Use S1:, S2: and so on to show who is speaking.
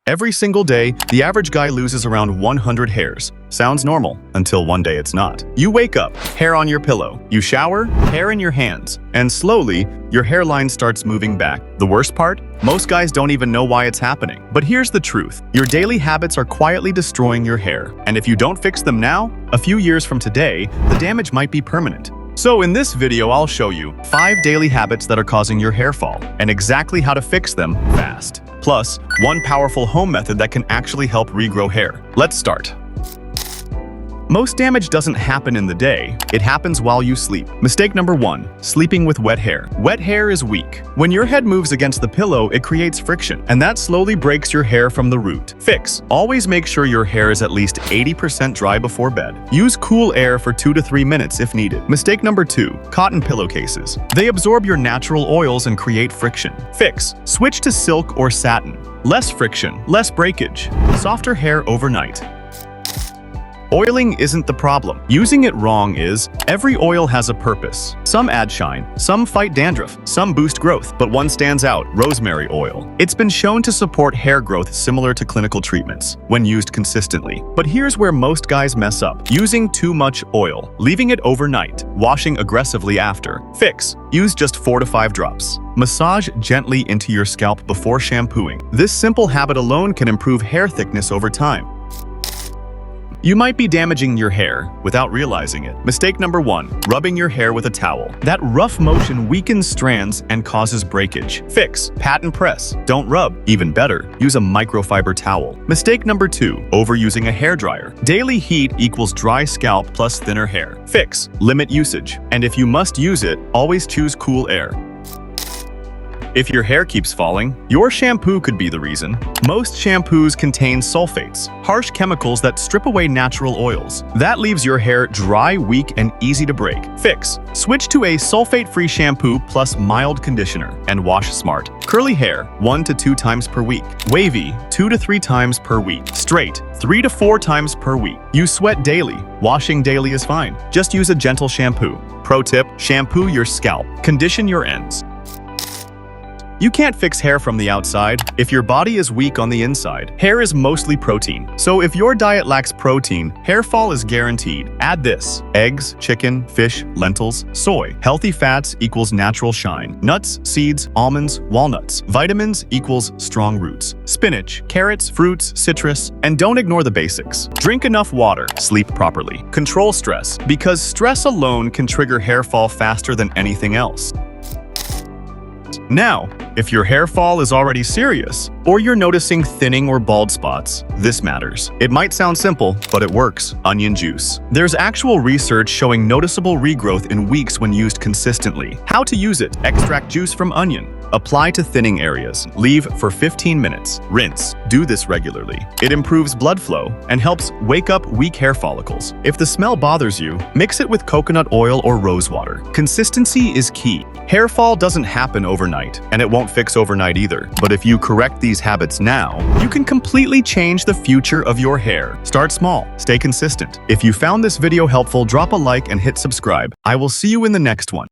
S1: Every single day, the average guy loses around 100 hairs. Sounds normal, until one day it's not. You wake up, hair on your pillow. You shower, hair in your hands. And slowly, your hairline starts moving back. The worst part? Most guys don't even know why it's happening. But here's the truth. Your daily habits are quietly destroying your hair. And if you don't fix them now, a few years from today, the damage might be permanent. So in this video, I'll show you 5 daily habits that are causing your hair fall, and exactly how to fix them fast. Plus, one powerful home method that can actually help regrow hair. Let's start. Most damage doesn't happen in the day, it happens while you sleep. Mistake number 1, sleeping with wet hair. Wet hair is weak. When your head moves against the pillow, it creates friction, and that slowly breaks your hair from the root. Fix. Always make sure your hair is at least 80% dry before bed. Use cool air for 2 to 3 minutes if needed. Mistake number 2, cotton pillowcases. They absorb your natural oils and create friction. Fix. Switch to silk or satin. Less friction, less breakage. Softer hair overnight. Oiling isn't the problem. Using it wrong is. Every oil has a purpose. Some add shine, some fight dandruff, some boost growth, but one stands out, rosemary oil. It's been shown to support hair growth similar to clinical treatments when used consistently. But here's where most guys mess up. Using too much oil, leaving it overnight, washing aggressively after. Fix. Use just 4 to 5 drops. Massage gently into your scalp before shampooing. This simple habit alone can improve hair thickness over time. You might be damaging your hair without realizing it. Mistake number 1, rubbing your hair with a towel. That rough motion weakens strands and causes breakage. Fix. Pat and press. Don't rub. Even better, use a microfiber towel. Mistake number 2, overusing a hairdryer. Daily heat equals dry scalp plus thinner hair. Fix. Limit usage. And if you must use it, always choose cool air. If your hair keeps falling, your shampoo could be the reason. Most shampoos contain sulfates, harsh chemicals that strip away natural oils. That leaves your hair dry, weak, and easy to break. Fix. Switch to a sulfate-free shampoo plus mild conditioner and wash smart. Curly hair, 1 to 2 times per week. Wavy, 2 to 3 times per week. Straight, 3 to 4 times per week. You sweat daily. Washing daily is fine. Just use a gentle shampoo. Pro tip, shampoo your scalp. Condition your ends. You can't fix hair from the outside if your body is weak on the inside. Hair is mostly protein. So if your diet lacks protein, hair fall is guaranteed. Add this: eggs, chicken, fish, lentils, soy. Healthy fats equals natural shine. Nuts, seeds, almonds, walnuts. Vitamins equals strong roots. Spinach, carrots, fruits, citrus, and don't ignore the basics. Drink enough water. Sleep properly. Control stress, because stress alone can trigger hair fall faster than anything else. Now, if your hair fall is already serious, or you're noticing thinning or bald spots, this matters. It might sound simple, but it works. Onion juice. There's actual research showing noticeable regrowth in weeks when used consistently. How to use it: extract juice from onion. Apply to thinning areas. Leave for 15 minutes. Rinse. Do this regularly. It improves blood flow and helps wake up weak hair follicles. If the smell bothers you, mix it with coconut oil or rose water. Consistency is key. Hair fall doesn't happen overnight, and it won't fix overnight either. But if you correct these habits now, you can completely change the future of your hair. Start small. Stay consistent. If you found this video helpful, drop a like and hit subscribe. I will see you in the next one.